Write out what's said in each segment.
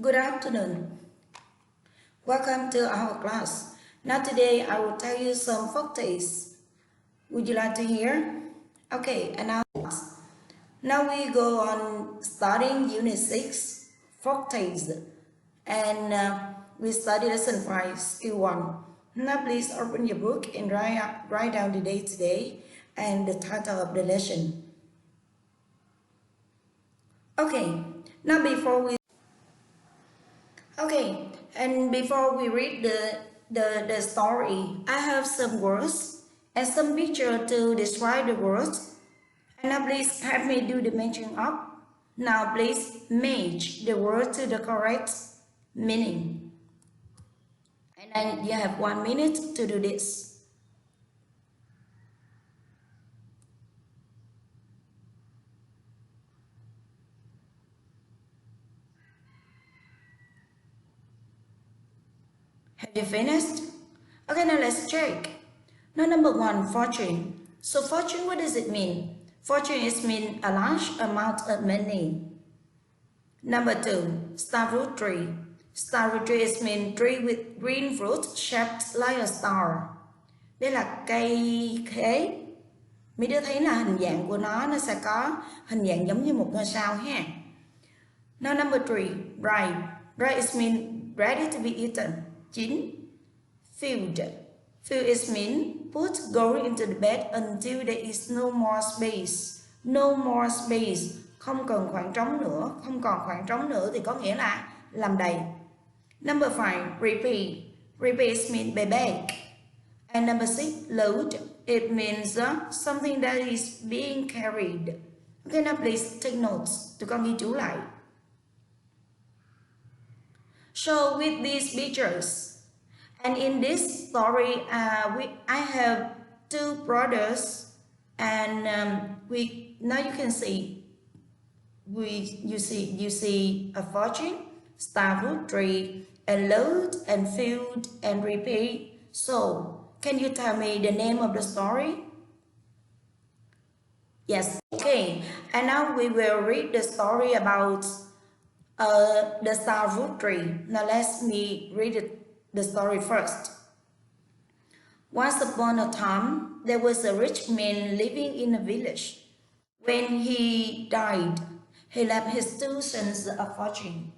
Good afternoon. Welcome to our class. Now today I will tell you some folk tales. Would you like to hear? Okay, and now we go on starting Unit 6, folk tales. And we study lesson 5, skill 1. Now please open your book and write down the date today and the title of the lesson. Okay, now before we read the story, I have some words and some picture to describe the words. And now please help me do the matching up. Now please match the word to the correct meaning. And then you have 1 minute to do this. Have you finished? Okay, now let's check. Now number 1, fortune. So fortune, what does it mean? Fortune is mean a large amount of money. Number 2, starfruit tree. Starfruit tree is mean tree with green fruit shaped like a star. Đây là cây khế. Mấy đứa thấy là hình dạng của nó sẽ có hình dạng giống như một ngôi sao ha. Now number 3, ripe. Ripe is mean ready to be eaten. Chín. Filled. Fill is mean put gold into the bed until there is no more space. No more space. Không cần khoảng trống nữa. Không còn khoảng trống nữa thì có nghĩa là làm đầy. Number 5, repeat. Repeat is mean be back. And number 6, load. It means something that is being carried. Okay, now please take notes. Tụi con ghi chú lại. So with these pictures, and in this story, I have 2 brothers, and now you can see, you see a fortune, starfruit tree, and load, and field, and repeat. So, can you tell me the name of the story? Yes, okay. And now we will read the story about the starfruit tree. Now let me read the story first. Once upon a time, there was a rich man living in a village. When he died, he left his 2 sons a fortune.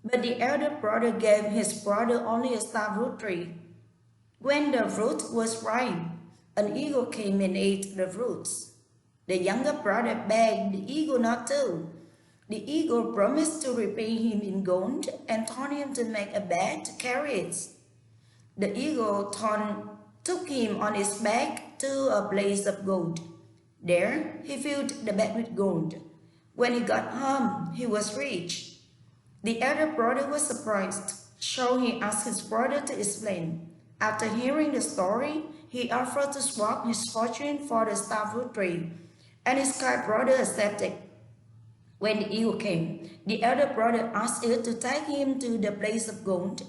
But the elder brother gave his brother only a starfruit tree. When the fruit was ripe, an eagle came and ate the fruits. The younger brother begged the eagle not to. The eagle promised to repay him in gold and told him to make a bed to carry it. The eagle took him on its back to a place of gold. There he filled the bed with gold. When he got home, he was rich. The elder brother was surprised, so he asked his brother to explain. After hearing the story, he offered to swap his fortune for the starfruit tree, and his kind brother accepted. When the eagle came, the elder brother asked it to take him to the place of gold.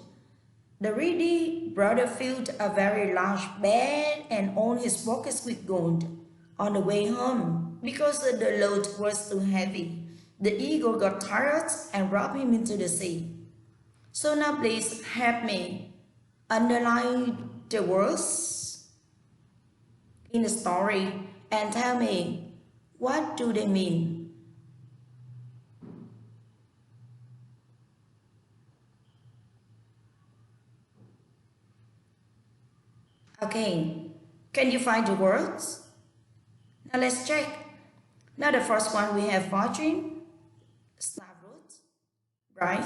The greedy brother filled a very large bed and all his pockets with gold. On the way home, because the load was too heavy, the eagle got tired and dropped him into the sea. So now please help me underline the words in the story and tell me, what do they mean? Okay, can you find the words? Now let's check. Now the first one we have fortune, starfruit, right,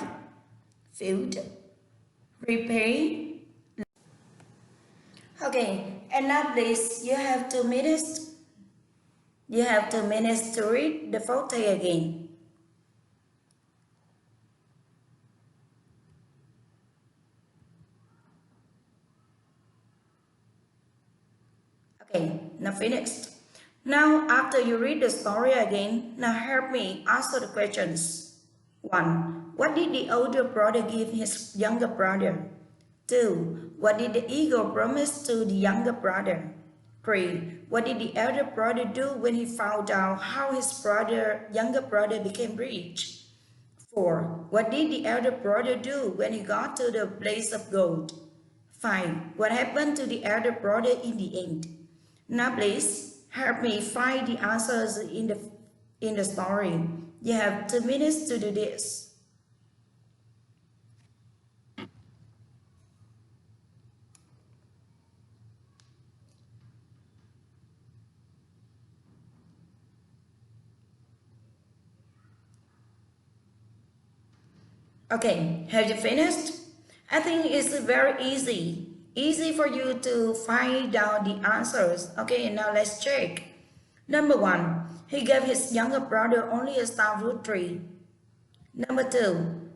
field, repay. Okay, and now please, you have 2 minutes. You have 2 minutes to read the folk tale again. Okay, now finished. Now, after you read the story again, now help me answer the questions. 1. What did the older brother give his younger brother? 2. What did the eagle promise to the younger brother? 3. What did the elder brother do when he found out how his younger brother became rich? 4. What did the elder brother do when he got to the place of gold? 5. What happened to the elder brother in the end? Now please help me find the answers in the story. You have 2 minutes to do this. Okay, have you finished? I think it's very easy. Easy for you to find out the answers. Okay, now let's check. Number 1, he gave his younger brother only a star fruit tree. Number 2,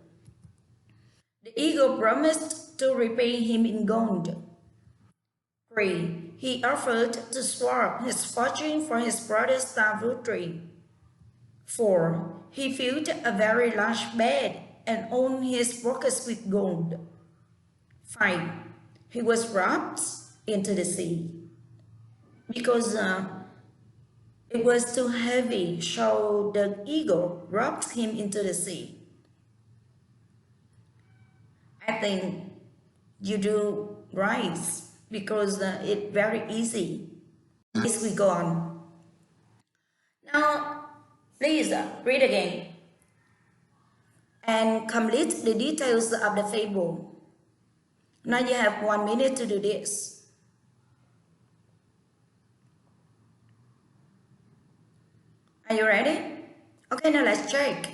the eagle promised to repay him in gold. 3, he offered to swap his fortune for his brother's star fruit tree. 4, he filled a very large bed and owned his pockets with gold. 5, he was dropped into the sea because it was too heavy, so the eagle dropped him into the sea. I think you do right because it's very easy. As we go on. Now, please read again and complete the details of the fable. Now you have 1 minute to do this. Are you ready? Okay, now let's check.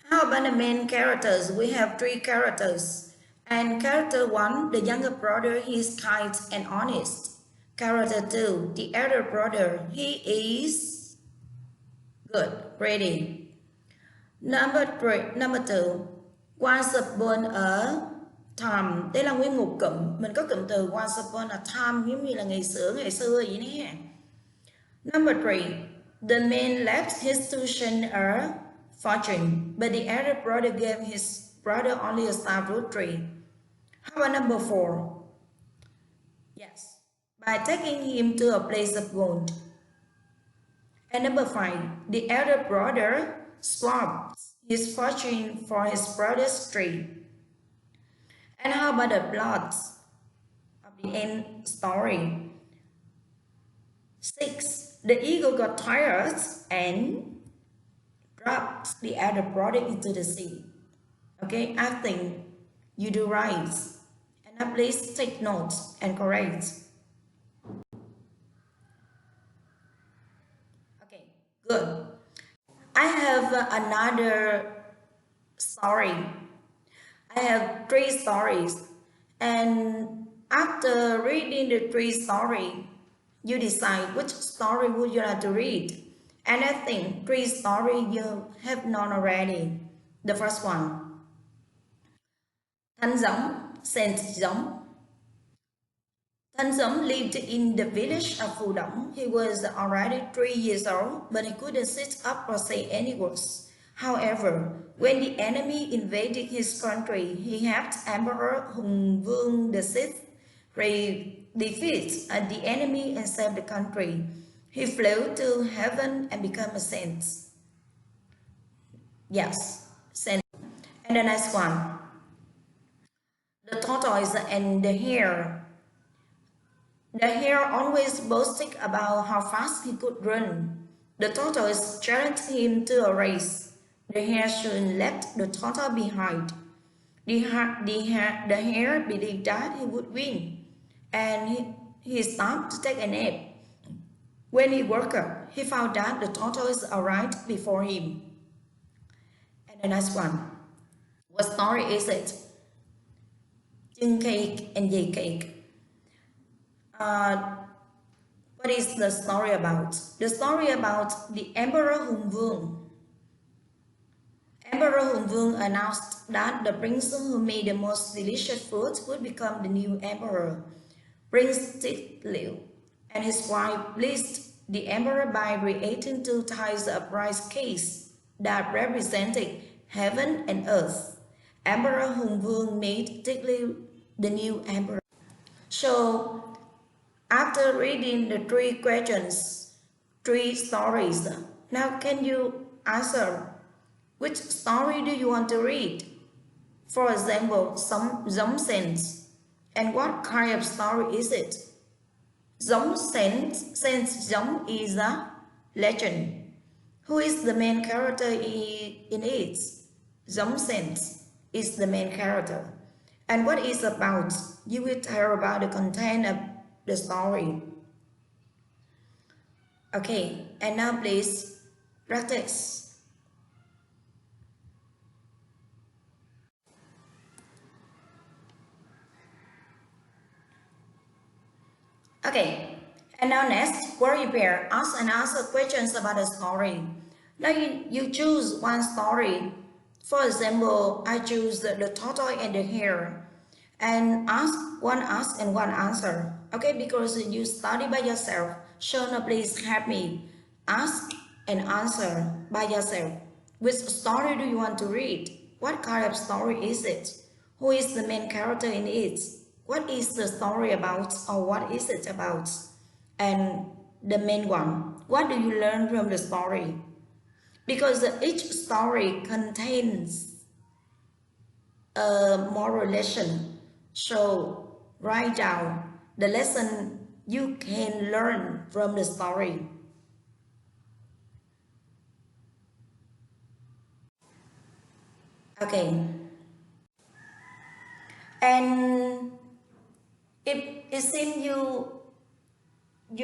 How about the main characters? We have 3 characters. And character 1, the younger brother, he is kind and honest. Character 2, the elder brother, he is good, ready. Number 2, once upon a time. Đây là nguyên một cụm, mình có cụm từ once upon a time giống như là ngày xưa vậy nè. Number 3, the man left his tuition a fortune, but the elder brother gave his brother only a star fruit tree. How about number 4? Yes, by taking him to a place of gold. And number 5, the elder brother swapped his fortune for his brother's tree. And how about the plot of the end story? 6, the eagle got tired and dropped the elder brother into the sea. Okay, I think you do right. And now please take notes and correct. Okay, good. I have another story. I have 3 stories, and after reading the 3 stories, you decide which story would you like to read. And I think 3 stories you have known already. The first one, Thánh Giống, Saint Giống. Thánh Giống lived in the village of Phù Đổng. He was already 3 years old, but he couldn't sit up or say any words. However, when the enemy invaded his country, he helped Emperor Hùng Vương VI defeat the enemy and save the country. He flew to heaven and became a saint. Yes, saint. And the next one, the tortoise and the hare. The hare always boasted about how fast he could run. The tortoise challenged him to a race. The hare soon left the tortoise behind. The hare believed that he would win, and he stopped to take a nap. When he woke up, he found that the tortoise arrived before him. And the next one, what story is it? Chưng cake and dây cake. What is the story about? The story about the Emperor Hùng Vương. Emperor Hùng Vương announced that the prince who made the most delicious food would become the new emperor. Prince Tích Liễu and his wife pleased the emperor by creating 2 types of rice cakes that represented heaven and earth. Emperor Hùng Vương made Tích Liễu the new emperor. So, after reading the 3 questions, 3 stories, now can you answer Which story do you want to read? For example, some giống sense. And what kind of story is it? Giống sense giống is a legend. Who is the main character in it? Giống sense is the main character. And what is about? You will tell about the content of the story. Okay, and now please practice. Okay, and now next, worry pair, ask and answer questions about the story. Now you choose one story. For example, I choose the tortoise and the hare, and ask and one answer. Okay, because you study by yourself. So now please help me. Ask and answer by yourself. Which story do you want to read? What kind of story is it? Who is the main character in it? What is the story about, or what is it about? And the main one, what do you learn from the story? Because each story contains a moral lesson. So write down the lesson you can learn from the story. Okay. And if it seems you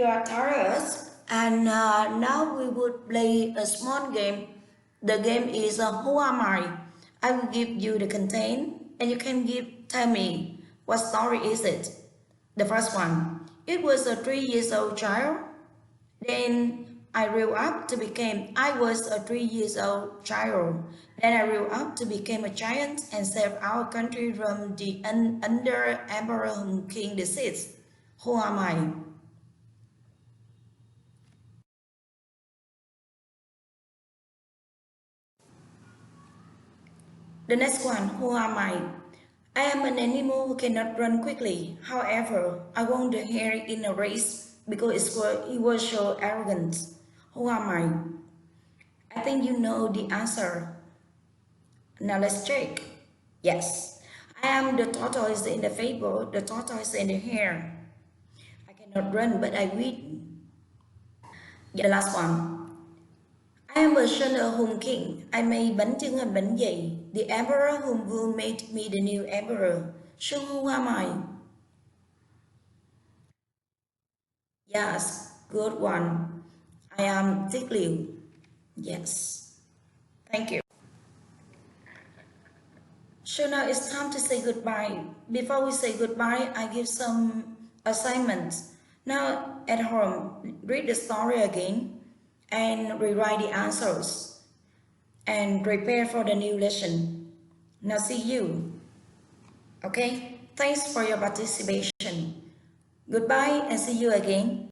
are tired, and now we would play a small game. The game is Who Am I? I will give you the content, and you can tell me what story is it. The first one. It was a 3 years old child. Then I was a 3 years old child. Then I grew up to become a giant and save our country from the under Emperor King the Sixth. Who am I? The next one, who am I? I am an animal who cannot run quickly. However, I won the hare in a race because it was so arrogant. Who am I? I think you know the answer. Now let's check. Yes, I am the tortoise in the fable, the tortoise and the hare. I cannot run, but I win. The last one. I am a son of Hùng King. I made bánh trưng and bánh dày. The emperor who made me the new emperor. So who am I? Yes, good one. I am Tiết Liêu. Yes. Thank you. So now it's time to say goodbye. Before we say goodbye, I give some assignments. Now at home, read the story again and rewrite the answers and prepare for the new lesson. Now see you. Okay? Thanks for your participation. Goodbye and see you again.